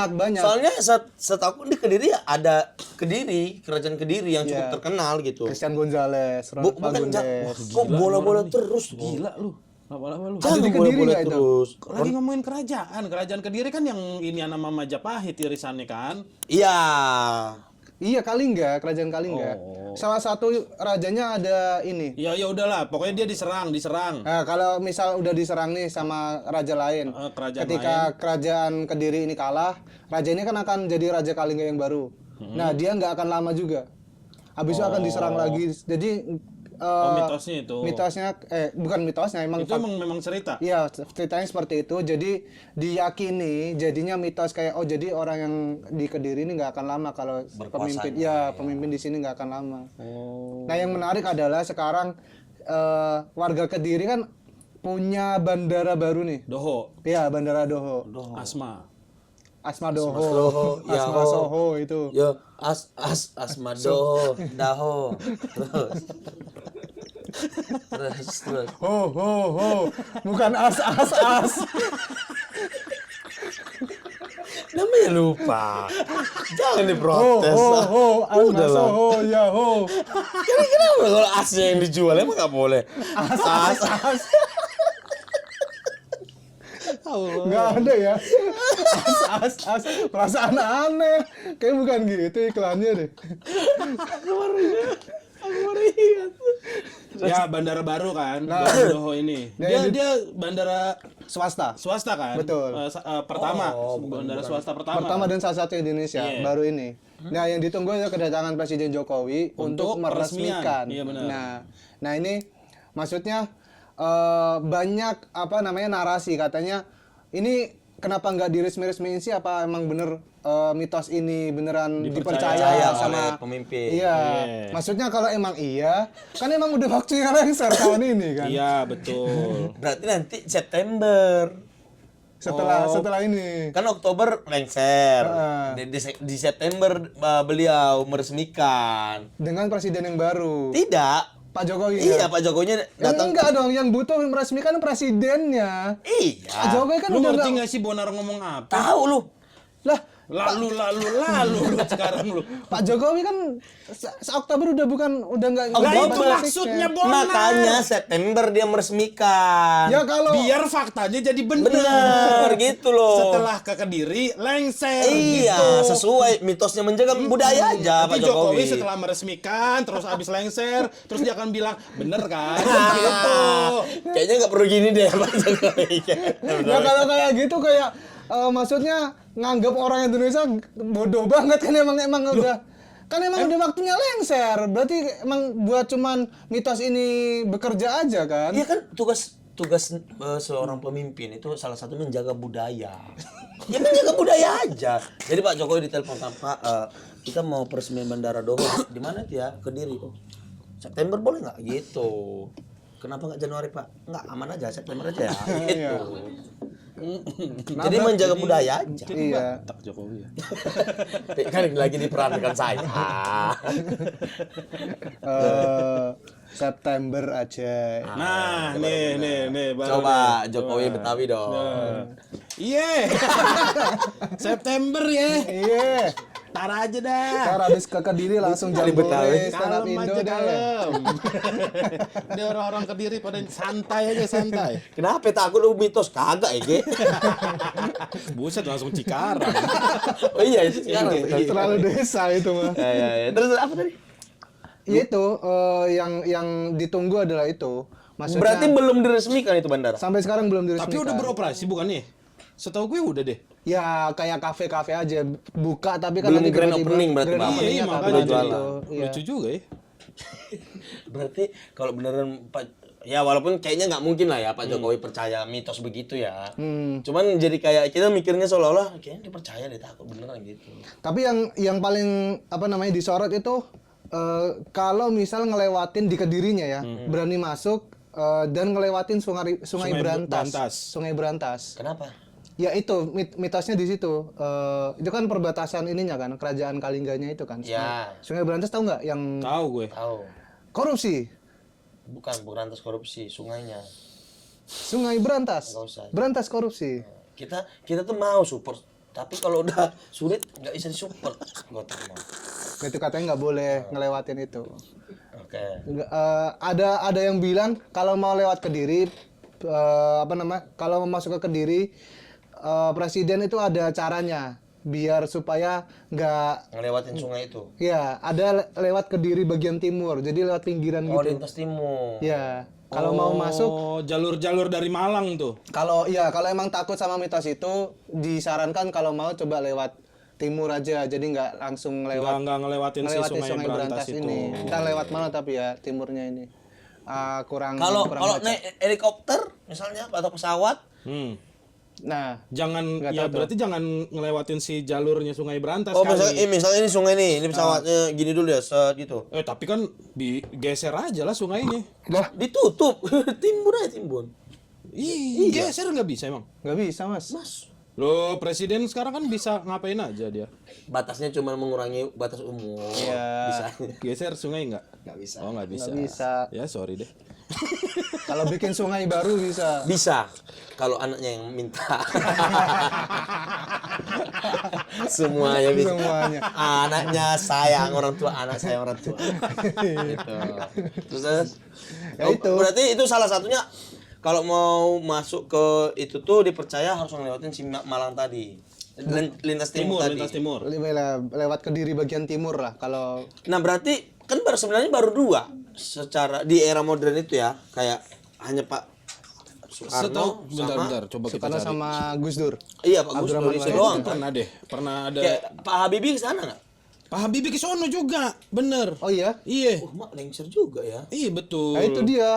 Banyak. Soalnya setahu di Kediri ada kerajaan Kediri yang cukup terkenal gitu. Christian Gonzalez, Ron Bukan Fagundes. kok bola-bola terus gila lu. Lama-lama lu. Ada di Jangan Kediri bola-bola nggak itu? terus. Lagi ngomongin kerajaan Kediri kan yang ini nama Majapahit irisannya kan. Iya. Iya, Kalingga, kerajaan Kalingga. Oh. Salah satu rajanya ada ini. Ya udahlah, pokoknya dia diserang. Nah, kalau misal udah diserang nih sama raja lain, Kerajaan ketika kerajaan Kediri ini kalah, raja ini kan akan jadi raja Kalingga yang baru. Nah, dia nggak akan lama juga. Habis itu akan diserang lagi. Jadi mitosnya itu. Bukan mitosnya, emang Itu memang cerita. iya, ceritanya seperti itu. Jadi diyakini jadinya mitos kayak jadi orang yang di Kediri ini nggak akan lama kalau pemimpin. Ya, pemimpin di sini nggak akan lama. Oh. Nah, yang menarik adalah sekarang warga Kediri kan punya bandara baru nih. Doho, Iya, Bandara Doho. Asma. Asma Doho. Doho, ya, Asma ho. Soho itu. Yo, asmado, daho. Terus. Ho. Bukan as. Namanya lupa. Jangan Ho, diprotes. Asma Udah lah. Soho, ya ho. Kenapa kalau asnya yang dijual emang nggak boleh? As. Nggak ada ya. As. Perasaan aneh. Kayak bukan gitu iklannya deh. Ya bandara baru kan, Nah. Doho ini. Dia- Dia bandara Swasta. swasta kan? Betul. Pertama, bandara swasta pertama. Pertama dan salah satu Indonesia Iya. baru ini. Nah, yang ditunggu adalah kedatangan Presiden Jokowi untuk meresmikan. peresmian. Iya, benar. Nah ini maksudnya banyak narasi katanya ini kenapa nggak diresmi-resmiin sih? Apa emang bener mitos ini beneran Dipercaya dipercaya oleh sama pemimpin. Iya. Maksudnya kalau emang iya, kan emang udah waktunya lengser tahun ini kan. Iya, betul. Berarti nanti September. Setelah ini. Kan Oktober lengser. Di September beliau meresmikan. Dengan presiden yang baru. Tidak. Pak Jokowi. Iya, Pak Jokowinya datang. Enggak dong, yang butuh meresmikan presidennya. Pak Iya. Jokowi kan Lu udah ngerti nggak- nggak sih Bonar ngomong apa? Tahu lu. lah. Lalu lu sekarang lu. Pak Jokowi kan Oktober udah nggak Nah, nggak itu batas maksudnya ya. Bonar. Makanya September dia meresmikan. Ya kalau Biar faktanya jadi bener. Bener gitu loh. Setelah ke Kediri, lengser Iya, gitu. sesuai mitosnya menjaga budaya aja Nanti Pak Jokowi Jokowi. setelah meresmikan, terus habis lengser, terus dia akan bilang, bener kan? Gitu. Kayaknya nggak perlu gini deh Pak Jokowi. ya kalau kayak gitu kayak maksudnya nganggap orang Indonesia bodoh banget kan emang udah kan emang udah waktunya lengser. Berarti emang buat cuman mitos ini bekerja aja kan? Iya kan tugas seorang pemimpin itu salah satu menjaga budaya. Ya menjaga budaya aja. Jadi Pak Jokowi ditelepon Pak, kita mau peresmian Bandara Doho di mana dia? Kediri. Oh, September boleh nggak? Gitu. Kenapa nggak Januari Pak? Nggak, aman aja September aja ya. Gitu. Jadi menjaga budaya aja. Iya. Tak Jokowi ya. Kan lagi diperankan saya. September aja. Nah, nih baru Coba nih. Jokowi Betawi dong. Iya. September ya. Iya. Tar aja dah. Ntar habis ke Kediri langsung Kali Jambore Betawi. stand up Kalem Indo aja deh. kalem. Dia orang-orang Kediri pada santai aja santai. Kenapa takut lu mitos kagak ya, Ge? Buset langsung Cikarang. Oh iya itu sekarang. Terlalu desa itu mah. Ya. Terus apa tadi? Itu yang ditunggu adalah itu. Maksudnya Berarti belum diresmikan itu bandara. sampai sekarang belum diresmikan. Tapi udah beroperasi bukannya? Setahu gue udah deh. Ya kayak kafe-kafe aja buka tapi kan Belum nanti grand tiba-tiba opening berarti, grand Bang. openingnya Iya, kapan makanya gitu. jualan. Iya. Lucu juga ya. Berarti kalau beneran Pak, ya walaupun kayaknya nggak mungkin lah ya Pak Jokowi percaya mitos begitu ya. Cuman jadi kayak kita mikirnya seolah-olah kayaknya dia percaya deh takut beneran gitu. Tapi yang paling disorot itu kalau misal ngelewatin di Kedirinya ya, berani masuk dan ngelewatin sungai Sungai Brantas. Brantas. Sungai Brantas. Kenapa? Ya itu mitosnya di situ. Itu kan perbatasan ininya kan, kerajaan Kalingganya itu kan. Ya. Sungai Brantas tahu nggak yang Tahu gue. Tahu. korupsi? Bukan berantas korupsi, sungainya. Sungai Brantas. Nggak usah. Berantas korupsi. Kita tuh mau support, tapi kalau udah sulit nggak bisa disupport. Gua tuh mau. Itu katanya nggak boleh ngelewatin itu. Oke. Ada yang bilang kalau mau lewat Kediri, kalau mau masuk ke Kediri, presiden itu ada caranya biar supaya nggak, Ngelewatin sungai itu. ya ada lewat Kediri bagian timur, jadi lewat pinggiran Oh, gitu. lintas timur. Ya, kalau mau masuk, Oh, jalur-jalur dari Malang tuh. kalau emang takut sama mitos itu, disarankan kalau mau coba lewat timur aja, jadi nggak langsung lewat Nggak ngelewatin si Sungai Brantas itu. ini. Entah lewat mana tapi ya timurnya ini. Kurang Kalau baca. naik helikopter misalnya atau pesawat, Hmm. Nah, Jangan Nggak ya tahu berarti jangan ngelewatin si jalurnya Sungai Brantas oh kali. misalnya ini sungai nih, ini pesawatnya gini dulu ya, set gitu. Tapi kan digeser aja lah sungainya. lah Ditutup, timbun aja timbun. Ih, geser nggak bisa emang. nggak bisa mas. Loh, presiden sekarang kan bisa ngapain aja dia. Batasnya cuma mengurangi batas umur. Iya. Bisa. Geser sungai nggak? Nggak bisa. Oh, nggak bisa. Nggak bisa. Ya, sorry deh. Kalau bikin sungai baru bisa. Bisa. Kalau anaknya yang minta. Semuanya bisa. Semuanya. Anaknya sayang orang tua, anak sayang orang tua. Gitu. Terus Ya itu. berarti itu salah satunya kalau mau masuk ke itu tuh dipercaya harus ngelewatin si Malang tadi. Lintas timur tadi. Lintas timur. Lewat Kediri bagian timur lah kalau Nah, berarti kan sebenarnya baru dua secara di era modern itu ya, kayak hanya Pak Soekarno Bentar, coba kita karena cari. sama Gus Dur. Iya, Pak Gus Dur Abdurrahman itu Wahid. doang kan. Pernah deh, pernah ada. Kayak Pak Habibie ke sana enggak? Pak Habibie ke sono juga, bener. Oh iya. Iya, Mak lengser juga ya. iya betul. Nah, itu dia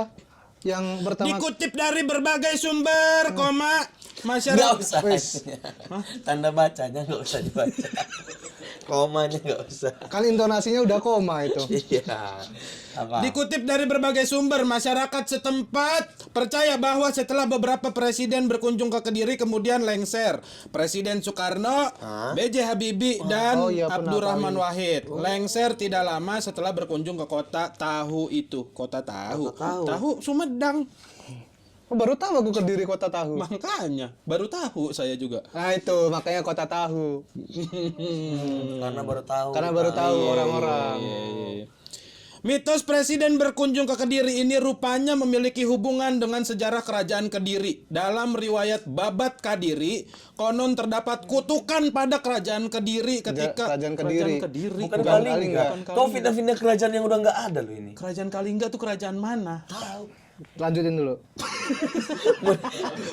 yang pertama. Dikutip dari berbagai sumber, koma, masyarakat. Enggak usah. Wes. Tanda bacanya enggak usah dibaca. Komanya enggak usah. Kan intonasinya udah koma itu. Iya. Apa? Dikutip dari berbagai sumber, masyarakat setempat percaya bahwa setelah beberapa presiden berkunjung ke Kediri kemudian lengser. Presiden Soekarno, B.J. Habibie, dan oh iya, pernah Abdurrahman Wahid. Lengser tidak lama setelah berkunjung ke kota Tahu itu. Kota Tahu. Tahu Sumedang. Oh, baru tahu aku Kediri kota tahu. Makanya, baru tahu saya juga. Nah itu makanya kota tahu. Karena baru tahu. Karena baru tahu orang-orang. Mitos presiden berkunjung ke Kediri ini rupanya memiliki hubungan dengan sejarah kerajaan Kediri. Dalam riwayat Babat Kadiri, konon terdapat kutukan pada kerajaan Kediri ketika Kerajaan Kediri. Bukan Bukan Kalingga. Kalingga. Kau pindah-pindah kerajaan yang udah enggak ada loh ini. Kerajaan Kalingga tuh kerajaan mana? Lanjutin dulu.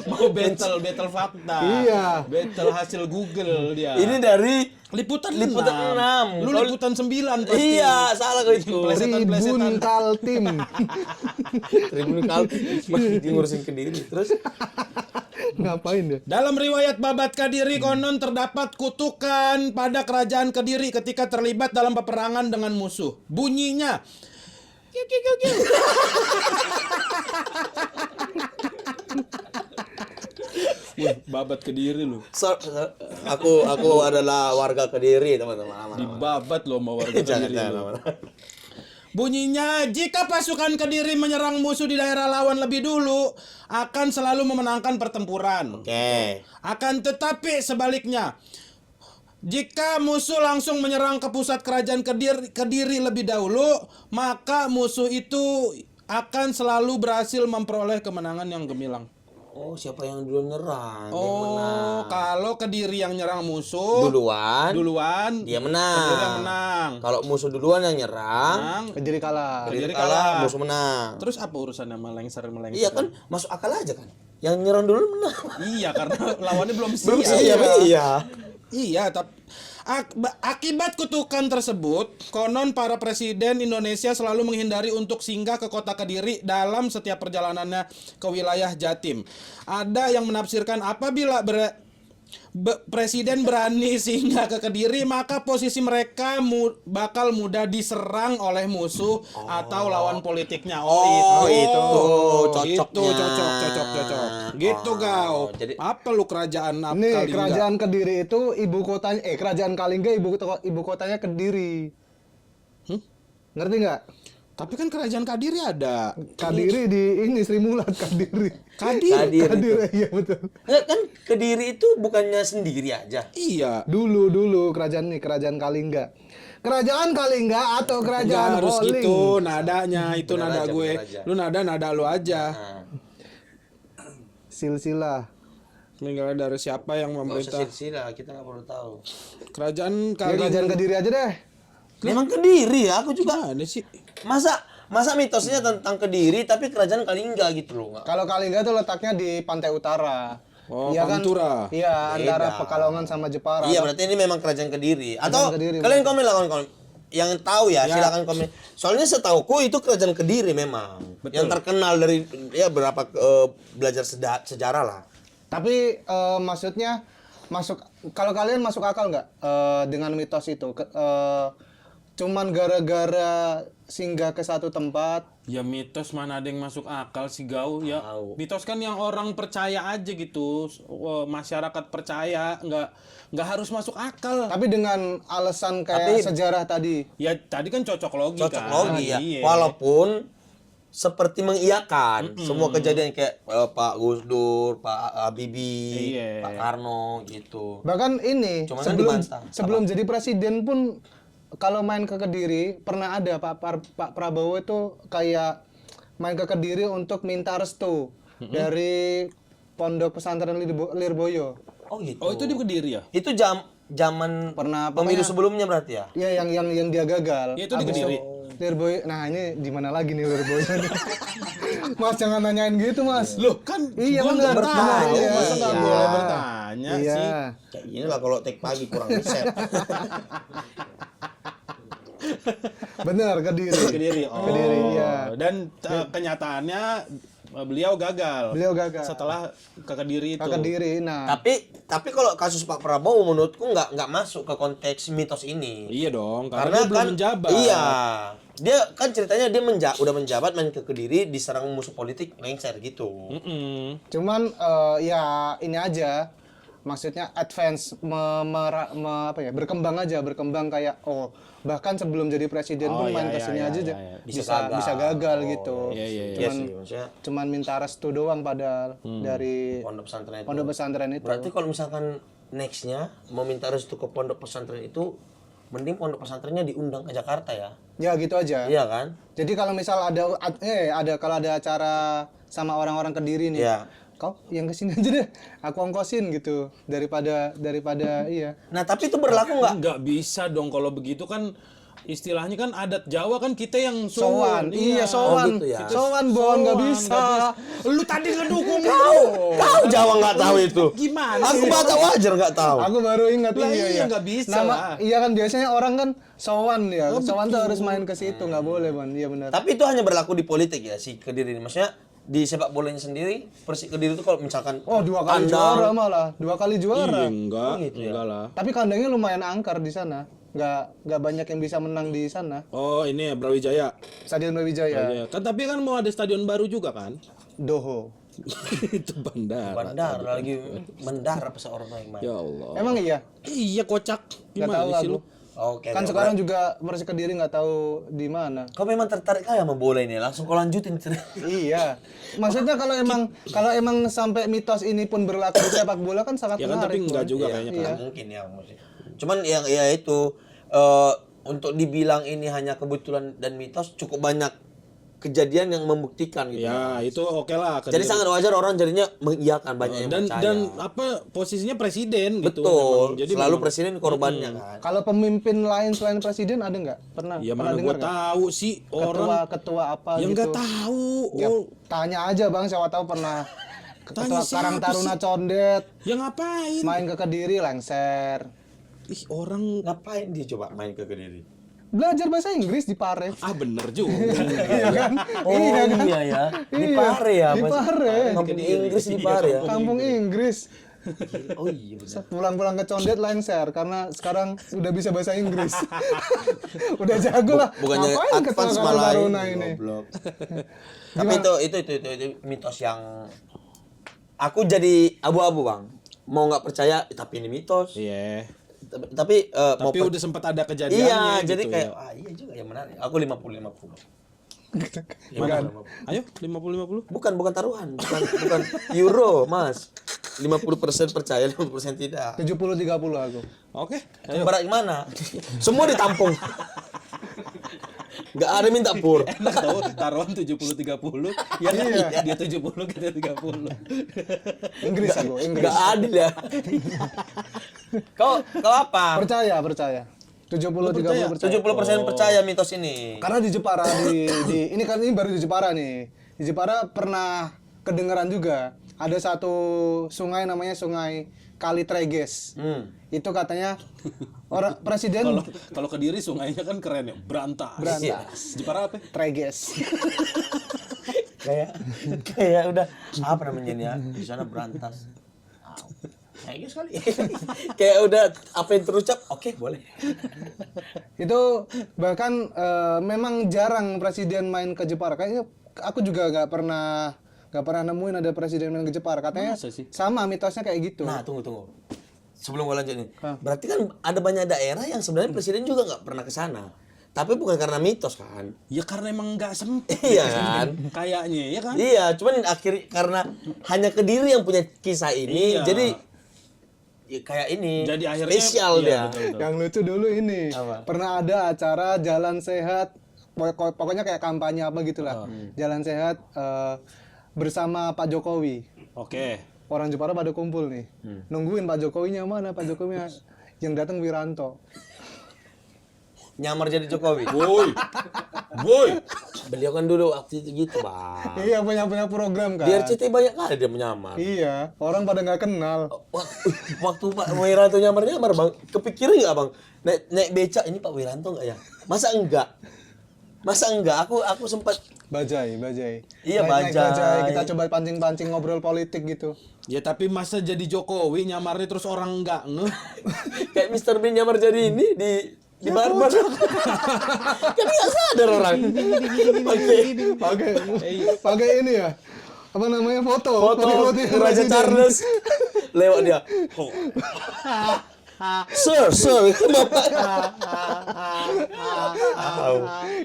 Mau battle fakta. Iya. Battle hasil Google dia. Ini dari liputan 6. enam. Lu liputan 9 pasti. Iya, salah kau itu. Tribun Kaltim. Tribun Kalti masih ngurusin Kediri. Terus Ngapain dia? Dalam riwayat Babat Kadiri konon terdapat kutukan pada kerajaan Kediri ketika terlibat dalam peperangan dengan musuh. Bunyinya kiu, kiu, kiu, kiu. Wih, Babat Kediri lu. aku adalah warga Kediri, teman-teman. Dibabat lo sama warga Jangan, Kediri. jangan, lu. aman. Bunyinya, jika pasukan Kediri menyerang musuh di daerah lawan lebih dulu, akan selalu memenangkan pertempuran. Oke. Akan tetapi sebaliknya, jika musuh langsung menyerang ke pusat kerajaan Kediri lebih dahulu, maka musuh itu akan selalu berhasil memperoleh kemenangan yang gemilang. Oh, siapa yang dulu nyerang? Dia Oh, menang. kalau Kediri yang nyerang musuh Duluan, dia menang. Kediri yang menang. Kalau musuh duluan yang nyerang, Menang. Kediri kalah. Kediri Kediri kalah, kalah. musuh menang. Terus apa urusannya sama lengser? Iya kan, masuk akal aja kan. Yang nyerang dulu menang. Iya, karena lawannya belum siap. Belum siap, iya. Iya, tapi akibat kutukan tersebut, konon para presiden Indonesia selalu menghindari untuk singgah ke kota Kediri dalam setiap perjalanannya ke wilayah Jatim. Ada yang menafsirkan Presiden berani singgah ke Kediri, maka posisi mereka bakal mudah diserang oleh musuh atau lawan politiknya. itu Cocok. Gitu kau. Jadi Apa lu kerajaan apa Nih, Kalingga? kerajaan Kediri itu ibu kotanya kerajaan Kalingga ibu kotanya Kediri. Ngerti nggak? Tapi kan kerajaan Kadiri ada. Kadiri di ini Sri Mulat Kadiri. Kadiri. Kadiri, iya betul. Nggak, kan Kediri itu bukannya sendiri aja. Iya. Dulu kerajaan Kalingga. Kerajaan Kalingga atau Nggak kerajaan harus Holing. gitu nadanya, itu Bener nada aja, gue. bener aja. Lu nada lu aja. Nah, Silsilah. Meninggalnya dari siapa yang nggak usah memerintah silsilah, kita nggak perlu tahu. kerajaan Ya, kerajaan Kediri aja deh. Memang Kediri ya, aku juga. Ada sih. Masa mitosnya tentang Kediri tapi kerajaan Kalingga gitu loh. Nggak. Kalau Kalingga itu letaknya di pantai utara. Oh, Iya kan? Pantura. Iya, antara Beda. Pekalongan sama Jepara. Iya, berarti ini memang kerajaan Kediri. Atau Kediri, kalian komen lah kawan-kawan. Yang tahu ya, silakan komen. Soalnya setauku itu kerajaan Kediri memang. Yang terkenal dari ya berapa belajar sejarah lah. Tapi maksudnya kalau kalian masuk akal nggak dengan mitos itu? Cuman gara-gara singgah ke satu tempat. Ya mitos mana ada yang masuk akal sih Gau ya. Tahu. Mitos kan yang orang percaya aja gitu. Masyarakat percaya, nggak harus masuk akal. Tapi dengan alasan kayak sejarah tadi. Ya tadi kan cocok logi Cocok kan. logi ya. Iya. Walaupun seperti mengiyakan semua kejadian kayak Pak Gus Dur, Pak Habibie, Iya. Pak Karno gitu. Bahkan ini Cuma kan sebelum dibantah. sebelum jadi presiden pun kalau main ke Kediri pernah ada Pak Prabowo itu kayak main ke Kediri untuk minta restu dari Pondok Pesantren Lirboyo. Oh gitu. Oh itu di Kediri ya? Itu zaman Pernah pemilu sebelumnya berarti ya? Ya yang dia gagal. Ya, itu di Habis Kediri. Lirboyo. Nah, ini di mana lagi nih Lirboyo nih? Mas jangan nanyain gitu, Mas. Loh kan Iya, gua benar. nggak tahu. Iya. Masa nggak Iya. boleh bertanya Iya. sih? Kayak gini lah kalau take pagi kurang riset. Benar, Kediri. Kediri. Oh. Kediri, iya. Dan kenyataannya beliau gagal. Beliau gagal. Setelah ke Kediri itu. Ke Kediri. Nah, Tapi kalau kasus Pak Prabowo menurutku nggak masuk ke konteks mitos ini. Iya dong, karena, Karena dia belum kan menjabat. Iya. Dia kan ceritanya dia udah menjabat main ke Kediri diserang musuh politik lengser gitu. cuman ya ini aja. Maksudnya advance berkembang kayak bahkan sebelum jadi presiden Oh, pun iya, main ke iya, sini iya, aja iya, aja iya. bisa gagal gitu. Iya, iya, iya. Iya sih, maksudnya Cuman minta restu doang padahal dari pondok pesantren itu. pondok pesantren itu. Berarti kalau misalkan nextnya mau minta restu ke pondok pesantren itu, mending pondok pesantrennya diundang ke Jakarta ya. Ya gitu aja. Iya kan? Jadi kalau misal kalau ada acara sama orang-orang Kediri nih, Iya. kau yang kesini aja deh, aku ongkosin gitu daripada iya. Nah tapi itu berlaku nggak? Nggak bisa dong kalau begitu kan istilahnya kan adat Jawa kan kita yang Sowan, iya sowan, gitu ya. sowan Bon nggak bisa. Lu tadi ngedukung Kau Jawa nggak tahu itu. Gimana Aku sih? baca wajar nggak tahu. Aku baru ingat Lah iya, iya, nggak bisa lah. Iya kan biasanya orang kan sowan ya, sowan tuh harus main ke situ nggak boleh Bon, iya benar. Tapi itu hanya berlaku di politik ya si Kediri ini. Maksudnya di sepak bolanya sendiri Persik Kediri itu kalau misalkan Oh 2 kali kandang- juara malah, 2 kali juara. Iya, enggak, gitu ya? enggak lah. Tapi kandangnya lumayan angker di sana, nggak banyak yang bisa menang di sana. Oh ini ya Brawijaya. Stadion Brawijaya, Iya. Kan tapi kan mau ada stadion baru juga kan? Doho. Itu bandara. Bandar lagi mendar apa seorang yang main. Ya Allah. Emang iya? Iya kocak. Nggak tahu Gimana sih aku. lu? Oke. Kan sekarang juga Persik Kediri nggak tahu di mana. Kau memang tertarik aja sama bola ini, langsung kau lanjutin cerita. Iya. Maksudnya kalau emang sampai mitos ini pun berlaku di sepak bola kan sangat Ya kan tapi menarik. enggak Bon. juga Iya, kayaknya Iya. kan. Mungkin ya maksudnya. Cuman yang ya itu untuk dibilang ini hanya kebetulan dan mitos cukup banyak kejadian yang membuktikan gitu. Ya itu oke lah. Jadi sangat wajar orang jadinya mengiyakan banyak yang dan percaya. dan apa posisinya presiden gitu. betul. memang. Jadi Selalu memang- presiden korbannya kan. Kalau pemimpin lain selain presiden ada nggak? Pernah? Ya pernah mana dengar gua nggak? tahu sih orang Ketua apa yang gitu? nggak tahu. Ya, Oh, tanya aja bang, siapa tahu pernah. Ketua Tanya Karang siapa Taruna sih? Condet yang ngapain? main ke Kediri lengser. Ih orang Ngapain dia coba main ke Kediri? Belajar bahasa Inggris di Pare. bener juga. Iya kan? Oh Iya kan? iya ya. Di Iya, Pare ya. di Mas. Pare. Kampung Inggris di Pare ya. Kampung Inggris. Oh iya benar. Pulang-pulang ke Condet lengser karena sekarang udah bisa bahasa Inggris. Udah jago lah. Bukannya Ngapain ke advance Tengah malah Taruna ini? goblok. Tapi itu mitos yang aku jadi abu-abu bang. Mau nggak percaya, tapi ini mitos. Iya. Tapi mau Tapi udah sempat ada kejadiannya iya, gitu jadi kayak ya. iya juga yang menarik. Aku 50-50. Mana? Ayo 50-50. Bukan taruhan, bukan euro, Mas. 50% percaya, 50% tidak. 70-30 aku. Oke. Ayo. Barat gimana? Semua ditampung. Nggak ada minta pur. Enak tahu taruhan 70-30. Ya Iya. dia 70 kita 30. Inggris aku, Inggris. Nggak adil ya. Kau apa? Percaya. 70-30 percaya. 70% percaya mitos ini. Karena di Jepara ini kan ini baru di Jepara nih. Di Jepara pernah kedengeran juga ada satu sungai namanya Sungai Kali Treges. Itu katanya orang presiden Kalau Kediri sungainya kan keren ya, Berantas. Berantas. Jepara apa? Treges. kayak udah apa namanya ini ya? Di sana berantas. Kayak sekali. Kayak udah apa yang terucap, oke boleh. Itu bahkan memang jarang presiden main ke Jepara. Kayaknya aku juga nggak pernah nemuin ada presiden main ke Jepara. Katanya Masa sih? sama mitosnya kayak gitu. Nah, tunggu. Sebelum gua lanjut nih. Berarti kan ada banyak daerah yang sebenarnya presiden juga nggak pernah ke sana. Tapi bukan karena mitos kan? Ya karena emang nggak sempit. Iya kan? Kayaknya ya kan? Iya, cuman karena hanya Kediri yang punya kisah ini, Iya. jadi ya kayak ini. Jadi akhirnya spesial iya, dia. betul. Yang lucu dulu ini Apa? pernah ada acara jalan sehat, pokoknya kayak kampanye apa gitulah, jalan sehat bersama Pak Jokowi. Oke. Orang Jepara pada kumpul nih, nungguin Pak Jokowinya mana, Pak Jokowinya yang datang Wiranto. Nyamar jadi Jokowi. Woi. Beliau kan dulu waktu itu gitu, Bang. Iya punya program kan. Di RCTI banyak kali dia menyamar. Iya, orang pada nggak kenal. Waktu Pak Wiranto nyamar Bang, kepikiran nggak Bang? Naik becak ini Pak Wiranto nggak ya? Masa enggak? Aku sempat Bajai. Iya, Naik bajai. Kita coba pancing-pancing ngobrol politik gitu. Ya tapi masa jadi Jokowi nyamarnya terus orang nggak ngeh. kayak Mr. Bean nyamar jadi ini di barber. Kan nggak sadar orang. Pakai ini ya. Apa namanya foto Foto Pakai Raja presiden. Charles lewat dia. Sir, Bapak.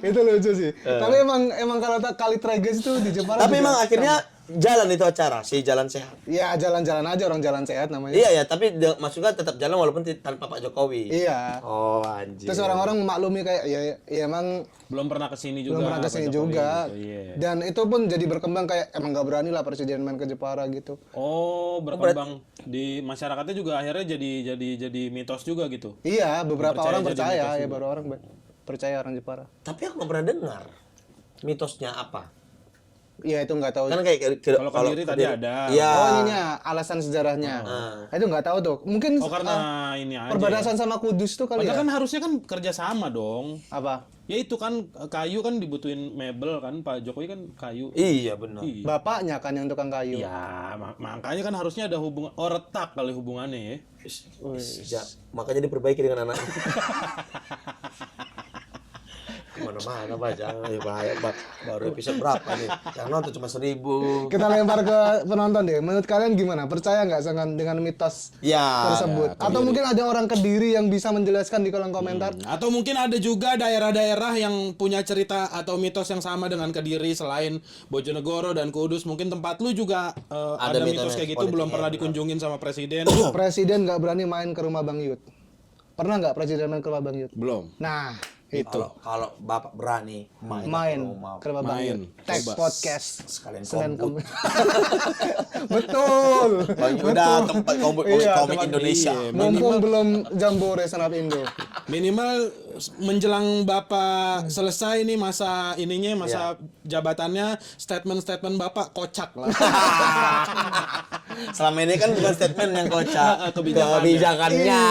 Itu lucu sih. Tapi emang kalau Kali Treges itu di Jepara. Tapi juga emang akhirnya sama. jalan itu acara, si jalan sehat. Ya jalan-jalan aja orang jalan sehat namanya. Iya ya, tapi maksudnya tetap jalan walaupun tanpa Pak Jokowi. Iya. Oh anjir. Terus orang-orang memaklumi kayak ya emang Belum pernah kesini juga. belum pernah kesini Pak Jokowi juga. gitu, iya. Dan itu pun jadi berkembang kayak emang nggak berani lah presiden main ke Jepara gitu. Oh, berkembang di masyarakatnya juga akhirnya jadi mitos juga gitu. Iya, beberapa Percaya orang jadi percaya mitos ya baru orang percaya orang Jepara. Tapi aku nggak pernah dengar mitosnya apa. Iya itu nggak tahu. Kan kayak Kalau Kediri tadi ada. Iya. Oh ininya alasan sejarahnya. Itu nggak tahu tuh. Mungkin Oh karena ini aja. perbatasan sama Kudus tuh kali Padahal ya. kan harusnya kan kerja sama dong. Apa? Ya itu kan kayu kan dibutuhin mebel kan, Pak Jokowi kan kayu. Iya benar. Iya. Bapaknya kan yang tukang kayu. Ya, makanya kan harusnya ada hubungan, retak kali hubungannya ya. Ya, makanya diperbaiki dengan anak. Kemana-mana Pak, jangan ya bahaya Pak. Baru episode berapa nih? Yang nonton cuma 1.000. Kita lempar ke penonton deh. Menurut kalian gimana? Percaya nggak dengan mitos Ya. tersebut? Atau mungkin ada orang Kediri yang bisa menjelaskan di kolom komentar? Atau mungkin ada juga daerah-daerah yang punya cerita atau mitos yang sama dengan Kediri selain Bojonegoro dan Kudus. Mungkin tempat lu juga ada mitos kayak gitu belum pernah dikunjungin sama presiden. Presiden nggak berani main ke rumah Bang Yud. Pernah nggak presiden main ke rumah Bang Yud? Belum. Nah, itu. Kalau Bapak berani Main ke rumah Bang Main. Yud. Tag Coba. podcast. sekalian Senin komput. Betul. Bang Yuda tempat komik Iya, komik tempat- Indonesia. iya. Mumpung belum Jambore Senap Indo. Minimal menjelang Bapak selesai nih masa jabatannya, statement-statement Bapak kocak lah. Selama ini kan bukan statement yang kocak, Kebijakannya. kebijakannya.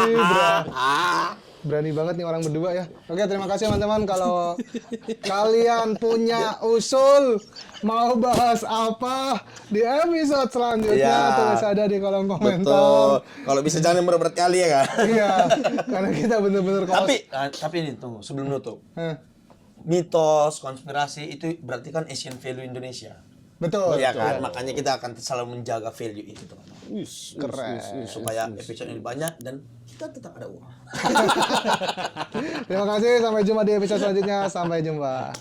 Ih, bro. Berani banget nih orang berdua ya. Oke, terima kasih teman-teman. Kalau kalian punya usul mau bahas apa di episode selanjutnya, Iya. tulis ada di kolom komentar. Betul. Kalau bisa jangan yang berat-berat kali ya kan. Iya, karena kita bener-bener Tapi ini tunggu sebelum nutup. Eh, Mitos, konspirasi itu berarti kan Asian value Indonesia. betul. Ya kan, makanya kita akan selalu menjaga value itu teman-teman. Keren. Supaya episode ini banyak dan kita tetap ada uang. Terima kasih, sampai jumpa di episode selanjutnya. Sampai jumpa.